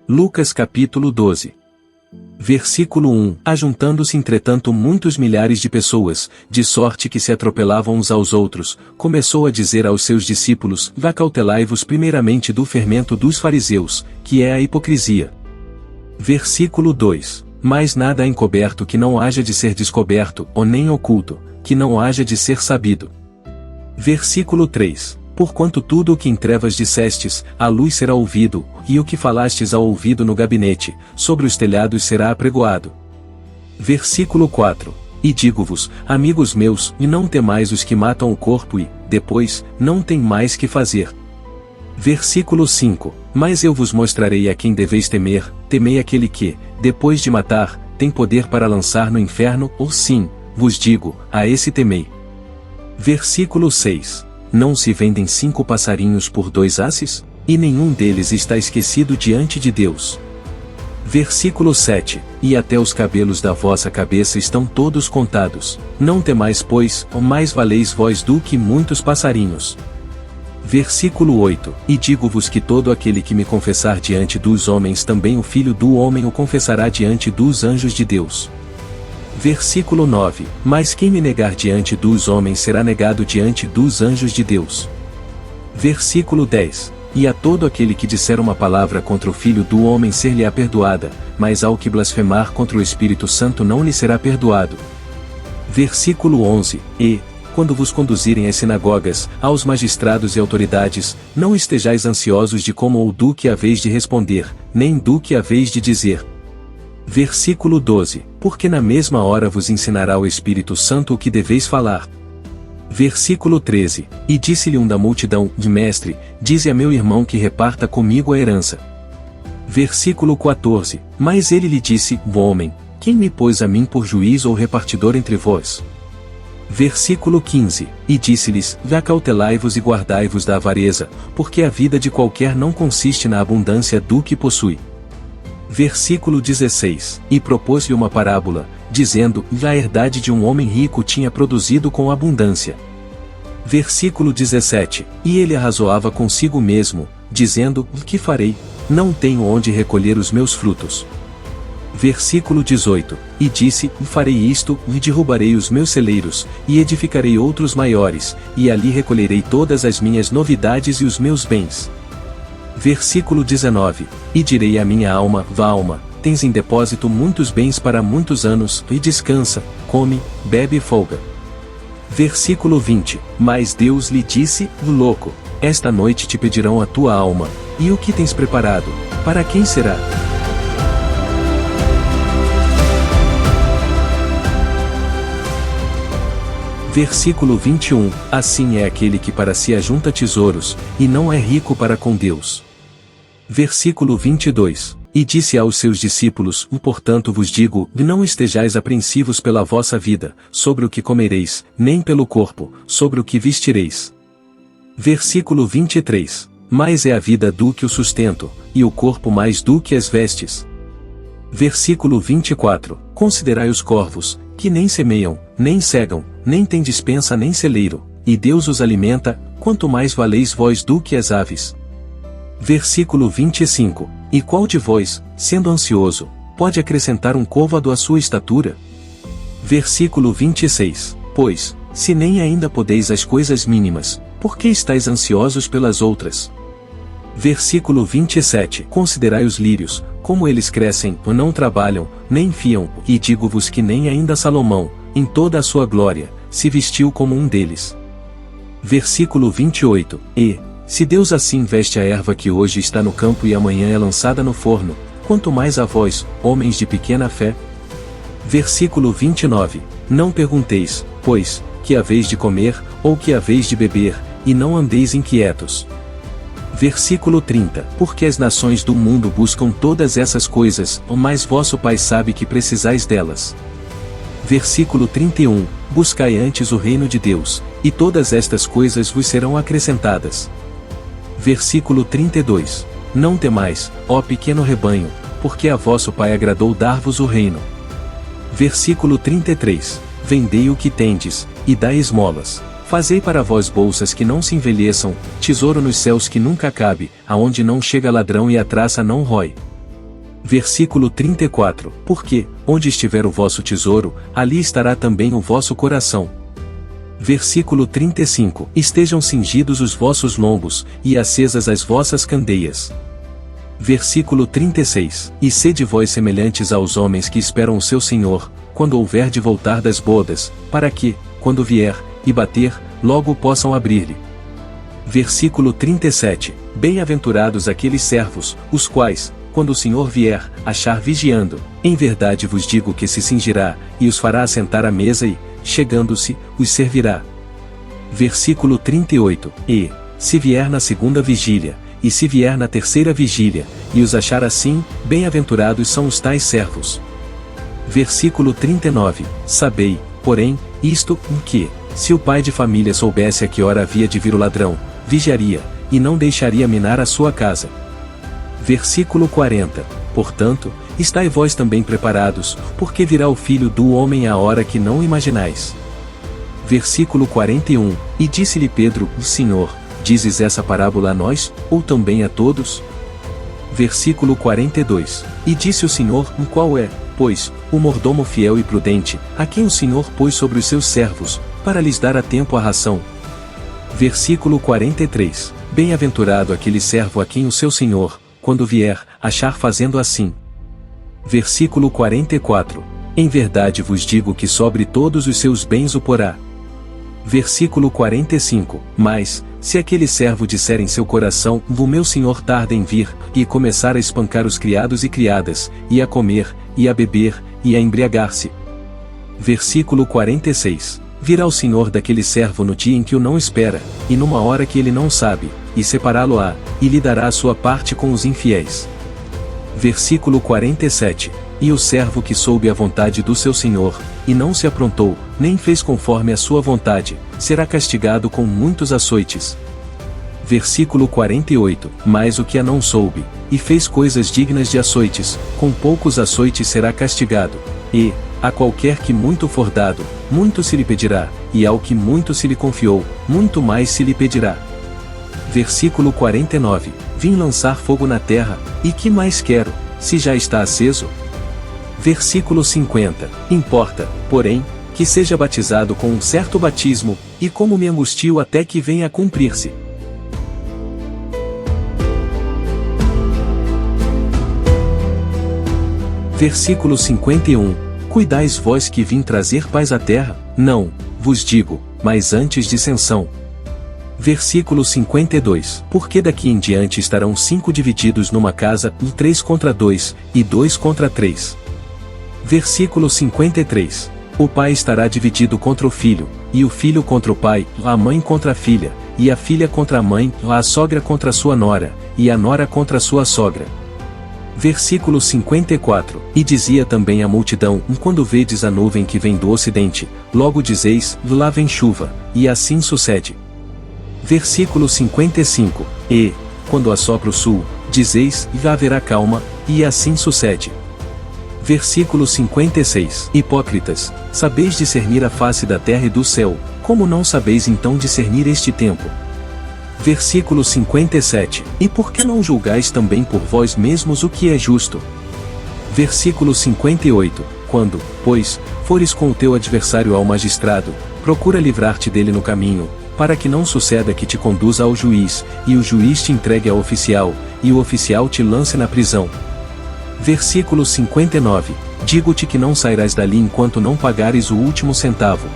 Lucas capítulo 12. Versículo 1. Ajuntando-se entretanto muitos milhares de pessoas, de sorte que se atropelavam uns aos outros, começou a dizer aos seus discípulos: Acautelai-vos primeiramente do fermento dos fariseus, que é a hipocrisia. Versículo 2. Mas nada há encoberto que não haja de ser descoberto, ou nem oculto, que não haja de ser sabido. Versículo 3. Porquanto tudo o que em trevas dissestes, à luz será ouvido, e o que falastes ao ouvido no gabinete, sobre os telhados será apregoado. Versículo 4. E digo-vos, amigos meus, e não temais os que matam o corpo e, depois, não tem mais que fazer. Versículo 5. Mas eu vos mostrarei a quem deveis temer, temei aquele que, depois de matar, tem poder para lançar no inferno, ou sim, vos digo, a esse temei. Versículo 6. Não se vendem 5 passarinhos por 2 asses? E nenhum deles está esquecido diante de Deus. Versículo 7. E até os cabelos da vossa cabeça estão todos contados. Não temais, pois, mais valeis vós do que muitos passarinhos. Versículo 8. E digo-vos que todo aquele que me confessar diante dos homens, também o Filho do Homem o confessará diante dos anjos de Deus. Versículo 9. Mas quem me negar diante dos homens será negado diante dos anjos de Deus. Versículo 10. E a todo aquele que disser uma palavra contra o Filho do Homem ser-lhe-á perdoada, mas ao que blasfemar contra o Espírito Santo não lhe será perdoado. Versículo 11. E, quando vos conduzirem às sinagogas, aos magistrados e autoridades, não estejais ansiosos de como ou do que haveis de responder, nem do que haveis de dizer. Versículo 12. Porque na mesma hora vos ensinará o Espírito Santo o que deveis falar. Versículo 13. E disse-lhe um da multidão: Mestre, dize a meu irmão que reparta comigo a herança. Versículo 14. Mas ele lhe disse: Homem, quem me pôs a mim por juiz ou repartidor entre vós? Versículo 15. E disse-lhes: Acautelai-vos e guardai-vos da avareza, porque a vida de qualquer não consiste na abundância do que possui. Versículo 16. E propôs-lhe uma parábola, dizendo: a herdade de um homem rico tinha produzido com abundância. Versículo 17. E ele arrazoava consigo mesmo, dizendo: que farei? Não tenho onde recolher os meus frutos. Versículo 18. E disse: farei isto, e derrubarei os meus celeiros, e edificarei outros maiores, e ali recolherei todas as minhas novidades e os meus bens. Versículo 19. E direi à minha alma: vá alma, tens em depósito muitos bens para muitos anos, e descansa, come, bebe e folga. Versículo 20. Mas Deus lhe disse: louco, esta noite te pedirão a tua alma, e o que tens preparado, para quem será? Versículo 21. Assim é aquele que para si ajunta tesouros, e não é rico para com Deus. Versículo 22. E disse aos seus discípulos: portanto vos digo, não estejais apreensivos pela vossa vida, sobre o que comereis, nem pelo corpo, sobre o que vestireis. Versículo 23. Mais é a vida do que o sustento, e o corpo mais do que as vestes. Versículo 24. Considerai os corvos, que nem semeiam, nem cegam, nem têm despensa nem celeiro, e Deus os alimenta, quanto mais valeis vós do que as aves. Versículo 25. E qual de vós, sendo ansioso, pode acrescentar um côvado à sua estatura? Versículo 26. Pois, se nem ainda podeis as coisas mínimas, por que estáis ansiosos pelas outras? Versículo 27. Considerai os lírios, como eles crescem, não trabalham, nem fiam, e digo-vos que nem ainda Salomão, em toda a sua glória, se vestiu como um deles. Versículo 28. E, se Deus assim veste a erva que hoje está no campo e amanhã é lançada no forno, quanto mais a vós, homens de pequena fé? Versículo 29. Não pergunteis, pois, que haveis de comer, ou que haveis de beber, e não andeis inquietos. Versículo 30. Porque as nações do mundo buscam todas essas coisas, mas vosso Pai sabe que precisais delas. Versículo 31. Buscai antes o reino de Deus, e todas estas coisas vos serão acrescentadas. Versículo 32. Não temais, ó pequeno rebanho, porque a vosso Pai agradou dar-vos o reino. Versículo 33. Vendei o que tendes, e dai esmolas. Fazei para vós bolsas que não se envelheçam, tesouro nos céus que nunca acabe, aonde não chega ladrão e a traça não rói. Versículo 34. Porque, onde estiver o vosso tesouro, ali estará também o vosso coração. Versículo 35. Estejam cingidos os vossos lombos, e acesas as vossas candeias. Versículo 36. E sede vós semelhantes aos homens que esperam o seu Senhor, quando houver de voltar das bodas, para que, quando vier, e bater, logo possam abrir-lhe. Versículo 37. Bem-aventurados aqueles servos, os quais, quando o Senhor vier, achar vigiando, em verdade vos digo que se cingirá, e os fará assentar à mesa e, chegando-se, os servirá. Versículo 38. E, se vier na segunda vigília, e se vier na terceira vigília, e os achar assim, bem-aventurados são os tais servos. Versículo 39. Sabei, porém, isto, em que, se o pai de família soubesse a que hora havia de vir o ladrão, vigiaria, e não deixaria minar a sua casa. Versículo 40. Portanto, estai vós também preparados, porque virá o Filho do Homem à hora que não imaginais. Versículo 41. E disse-lhe Pedro: Senhor, dizes essa parábola a nós, ou também a todos? Versículo 42. E disse o Senhor: Qual é, pois, o mordomo fiel e prudente, a quem o Senhor pôs sobre os seus servos, para lhes dar a tempo a ração? Versículo 43. Bem-aventurado aquele servo a quem o seu Senhor, quando vier, achar fazendo assim. Versículo 44. Em verdade vos digo que sobre todos os seus bens o porá. Versículo 45. Mas, se aquele servo disser em seu coração: o meu senhor tarda em vir, e começar a espancar os criados e criadas, e a comer, e a beber, e a embriagar-se. Versículo 46. Virá o senhor daquele servo no dia em que o não espera, e numa hora que ele não sabe, e separá-lo-á, e lhe dará a sua parte com os infiéis. Versículo 47. E o servo que soube a vontade do seu senhor, e não se aprontou, nem fez conforme a sua vontade, será castigado com muitos açoites. Versículo 48. Mas o que a não soube, e fez coisas dignas de açoites, com poucos açoites será castigado. E, a qualquer que muito for dado, muito se lhe pedirá, e ao que muito se lhe confiou, muito mais se lhe pedirá. Versículo 49. Vim lançar fogo na terra, e que mais quero, se já está aceso? Versículo 50. Importa, porém, que seja batizado com um certo batismo, e como me angustio até que venha a cumprir-se. Versículo 51. Cuidais vós que vim trazer paz à terra? Não, vos digo, mas antes dissensão. Versículo 52. Porque daqui em diante estarão 5 divididos numa casa, 3 contra 2, e 2 contra 3. Versículo 53. O pai estará dividido contra o filho, e o filho contra o pai, a mãe contra a filha, e a filha contra a mãe, a sogra contra a sua nora, e a nora contra a sua sogra. Versículo 54. E dizia também a multidão: quando vedes a nuvem que vem do ocidente, logo dizeis: lá vem chuva, e assim sucede. Versículo 55. E, quando assopra o sul, dizeis: já haverá calma, e assim sucede. Versículo 56. Hipócritas, sabeis discernir a face da terra e do céu, como não sabeis então discernir este tempo? Versículo 57. E por que não julgais também por vós mesmos o que é justo? Versículo 58. Quando, pois, fores com o teu adversário ao magistrado, procura livrar-te dele no caminho, para que não suceda que te conduza ao juiz, e o juiz te entregue ao oficial, e o oficial te lance na prisão. Versículo 59. Digo-te que não sairás dali enquanto não pagares o último centavo.